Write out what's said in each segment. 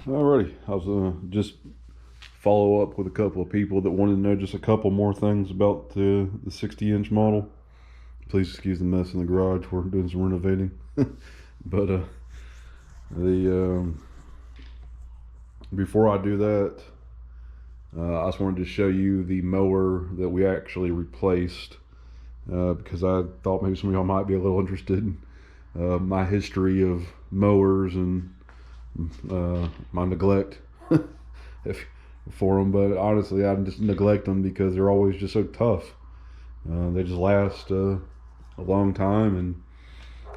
Alrighty, I was just follow up with a couple of people that wanted to know just a couple more things about the 60-inch model. Please excuse the mess in the garage. We're doing some renovating, but the before I do that, I just wanted to show you the mower that we actually replaced because I thought maybe some of y'all might be a little interested in my history of mowers and my neglect if, for them. But honestly, I just neglect them because they're always just so tough. They just last a long time, and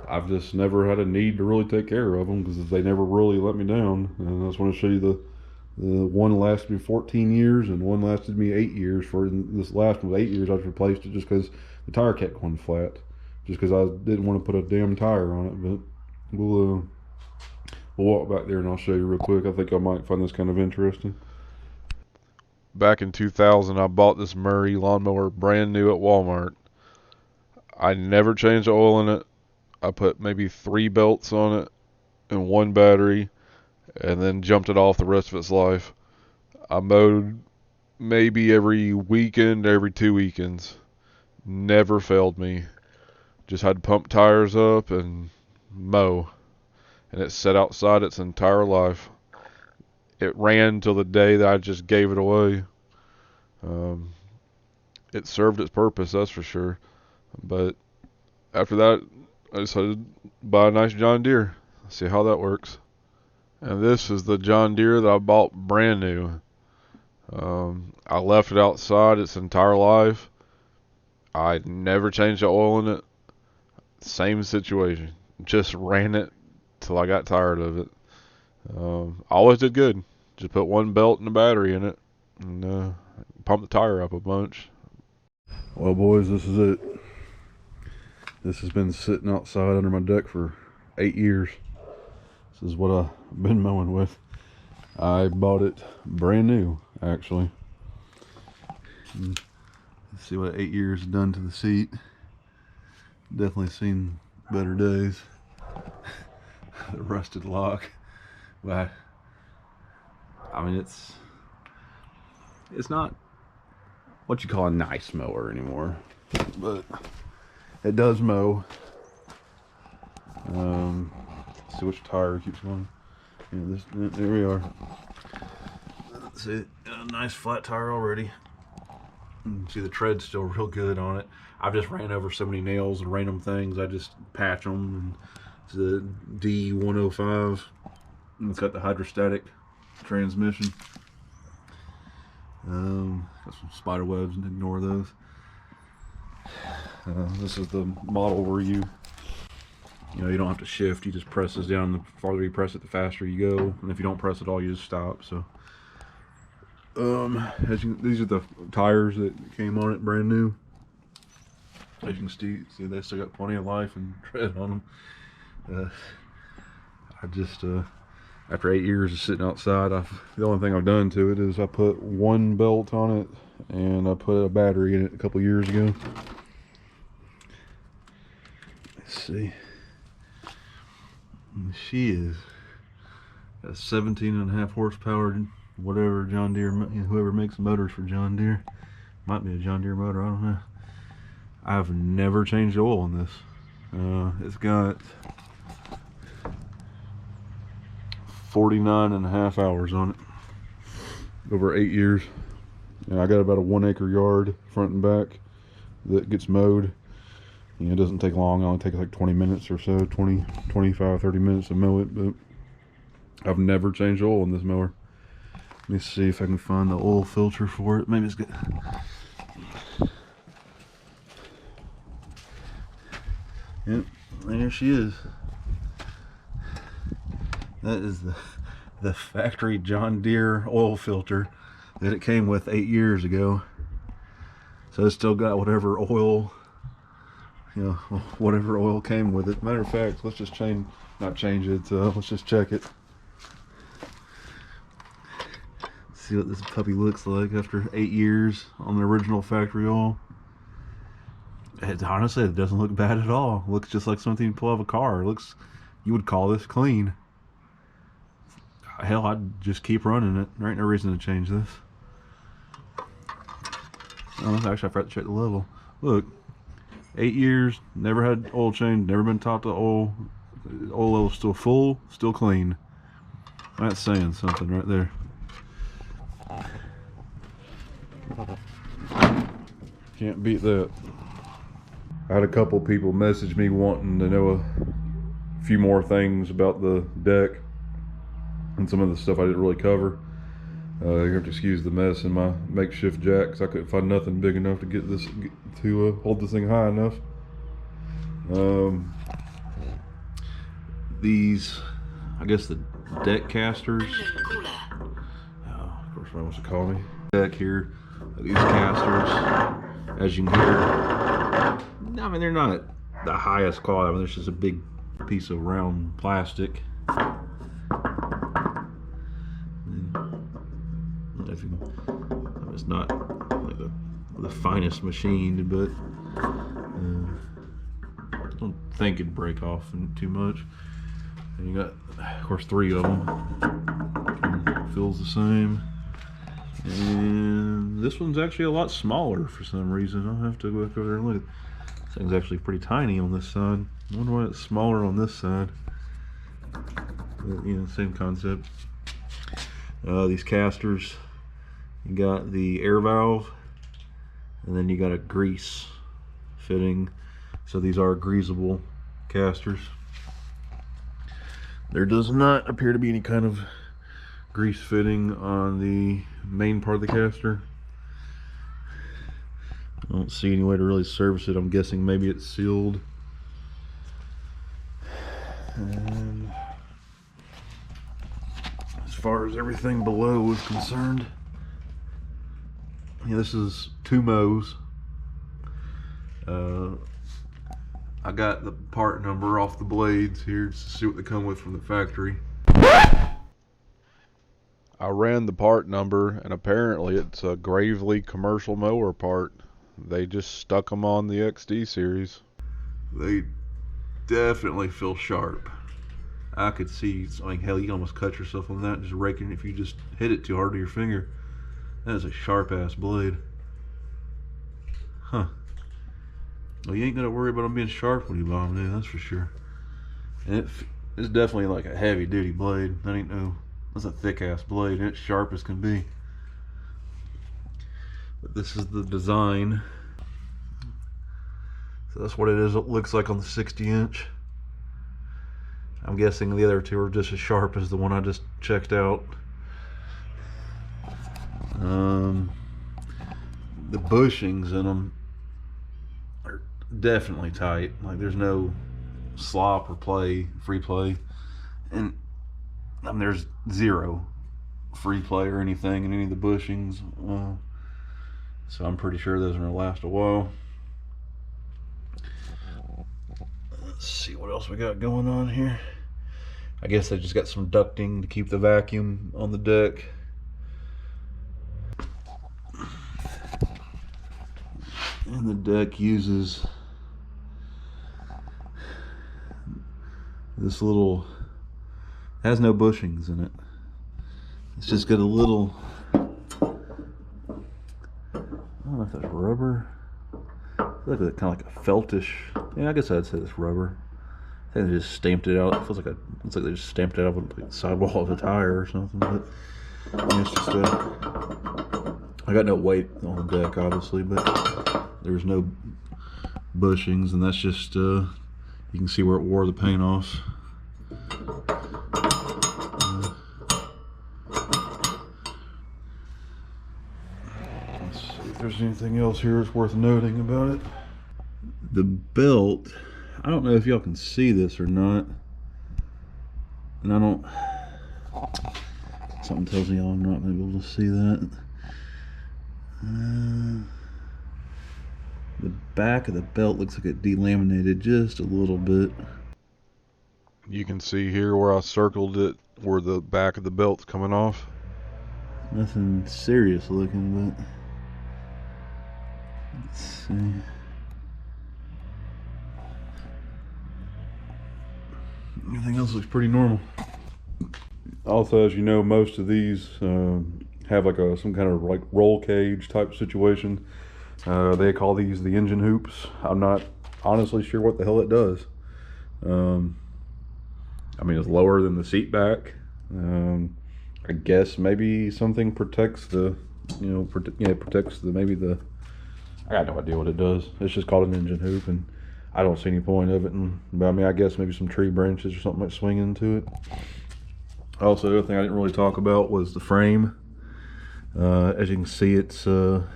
I've just never had a need to really take care of them because they never really let me down. And I just want to show you the one lasted me 14 years and one lasted me 8 years. For this last one was 8 years, I just replaced it just because the tire kept going flat, just because I didn't want to put a damn tire on it. But we'll walk back there and I'll show you real quick. I think I might find this kind of interesting. Back in 2000, I bought this Murray lawnmower brand new at Walmart. I never changed the oil in it. I put maybe 3 belts on it and 1 battery, and then jumped it off the rest of its life. I mowed maybe every weekend, every 2 weekends. Never failed me. Just had to pump tires up and mow. And it sat outside its entire life. It ran till the day that I just gave it away. It served its purpose, that's for sure. But after that, I decided to buy a nice John Deere. See how that works. And this is the John Deere that I bought brand new. I left it outside its entire life. I never changed the oil in it. Same situation. Just ran it till I got tired of it. Always did good. Just put 1 belt and a battery in it, and pump the tire up a bunch. Well, boys, this is it. This has been sitting outside under my deck for 8 years. This is what I've been mowing with. I bought it brand new, actually. And let's see what 8 years has done to the seat. Definitely seen better days. The rusted lock. But I mean, it's not what you call a nice mower anymore, but it does mow. See which tire keeps going. Yeah, there we are. See, a nice flat tire already. See, the tread's still real good on it. I've just ran over so many nails and random things. I just patch them. And it's the D105. And it's got the hydrostatic transmission. Got some spider webs, and ignore those. This is the model where you don't have to shift. You just press this down. The farther you press it, the faster you go. And if you don't press it all, you just stop. So, these are the tires that came on it, brand new. As you can see they still got plenty of life and tread on them. I just after 8 years of sitting outside, the only thing I've done to it is I put 1 belt on it and I put a battery in it a couple years ago. Let's see. And she is a 17.5 horsepower, whatever John Deere, whoever makes motors for John Deere. Might be a John Deere motor, I don't know. I've never changed oil in this. It's got 49.5 hours on it over 8 years. And I got about a 1 acre yard, front and back, that gets mowed. It doesn't take long. It only takes like 20 minutes or so, 20, 25, 30 minutes to mow it. But I've never changed oil in this mower. Let me see if I can find the oil filter for it. Maybe it's good. Yep, there she is. That is the factory John Deere oil filter that it came with 8 years ago. So it's still got whatever oil, whatever oil came with it. Matter of fact, let's just let's just check it. See what this puppy looks like after 8 years on the original factory oil. Honestly, it doesn't look bad at all. Looks just like something you pull out of a car. You would call this clean. hell, I'd just keep running it. There ain't no reason to change this. Oh, actually, I forgot to check the level. Look, 8 years, never had oil change, never been topped to oil. Oil level's still full, still clean. That's saying something right there. Can't beat that. I had a couple people message me wanting to know a few more things about the deck and some of the stuff I didn't really cover. You have to excuse the mess in my makeshift jack because I couldn't find nothing big enough to get this to hold this thing high enough. These, I guess the deck casters. Oh, of course, somebody wants to call me. Deck here, these casters, as you can hear. I mean, they're not the highest quality. I mean, there's just a big piece of round plastic. It's not like the finest machined, but I don't think it'd break off too much. And you got, of course, 3 of them. Feels the same. And this one's actually a lot smaller for some reason. I'll have to go back over there and look. This thing's actually pretty tiny on this side. I wonder why it's smaller on this side. But, you know, same concept. These casters, you got the air valve, and then you got a grease fitting. So these are greasable casters. There does not appear to be any kind of grease fitting on the main part of the caster. I don't see any way to really service it. I'm guessing maybe it's sealed. And as far as everything below is concerned, yeah, this is 2 mows. I got the part number off the blades here just to see what they come with from the factory. I ran the part number, and apparently it's a Gravely commercial mower part. They just stuck them on the XD series. They definitely feel sharp. I could see, I mean, hell, you can almost cut yourself on that just raking if you just hit it too hard with your finger. That is a sharp ass blade. Huh. Well, you ain't gonna worry about them being sharp when you buy them new, that's for sure. And it's definitely like a heavy duty blade. That ain't no, that's a thick ass blade, and it's sharp as can be. But this is the design. So that's what it is. It looks like on the 60-inch. I'm guessing the other 2 are just as sharp as the one I just checked out. The bushings in them are definitely tight. Like, there's no slop or free play, and I mean, there's 0 free play or anything in any of the bushings. So I'm pretty sure those are gonna last a while. Let's see what else we got going on here. I guess they just got some ducting to keep the vacuum on the deck. And the deck uses this little, has no bushings in it. It's just got a little, I don't know if that's rubber. I feel like kind of like a feltish. Yeah, I guess I'd say it's rubber. I think they just stamped it out. It feels like looks like they just stamped it out on the sidewall of a tire or something. But I mean, it's just I got no weight on the deck, obviously, but there's no bushings, and that's just you can see where it wore the paint off. Let's see if there's anything else here that's worth noting about it. The belt, I don't know if y'all can see this or not, and I don't, something tells me y'all I'm not going to be able to see that. The back of the belt looks like it delaminated just a little bit. You can see here where I circled it, where the back of the belt's coming off. Nothing serious looking, but let's see. Everything else looks pretty normal. Also, as you know, most of these have like some kind of like roll cage type situation. They call these the engine hoops. I'm not honestly sure what the hell it does. I mean, it's lower than the seat back. I guess maybe something protects the, protects the, maybe the, I got no idea what it does. It's just called an engine hoop, and I don't see any point of it. But I mean, I guess maybe some tree branches or something might swing into it. Also, the other thing I didn't really talk about was the frame. As you can see, it's, let's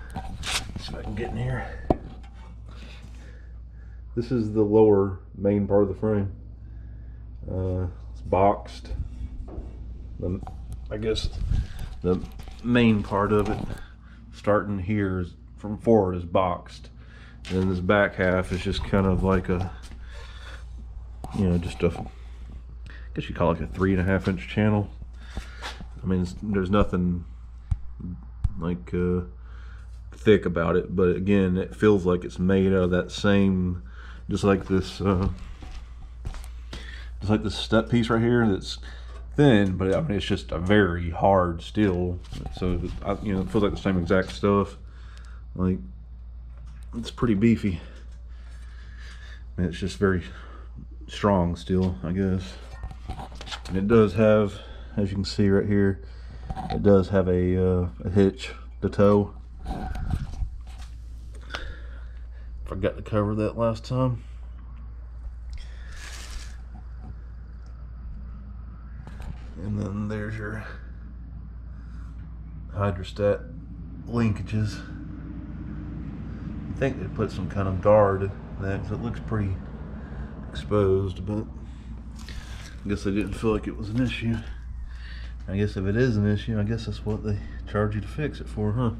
see if I can get in here. This is the lower main part of the frame. It's boxed. I guess the main part of it, starting here is, from forward, is boxed. And then this back half is just kind of like a, just a, I guess you call it like a 3.5 inch channel. I mean, there's nothing like thick about it, but again, it feels like it's made out of that same, just like this step piece right here that's thin, but I mean, it's just a very hard steel. So it feels like the same exact stuff. Like, it's pretty beefy. And it's just very strong steel, I guess. And it does have, as you can see right here, it does have a hitch to tow. Forgot to cover that last time. And then there's your hydrostat linkages. I think they put some kind of guard in that because it looks pretty exposed, but I guess they didn't feel like it was an issue. I guess if it is an issue, I guess that's what they charge you to fix it for, huh?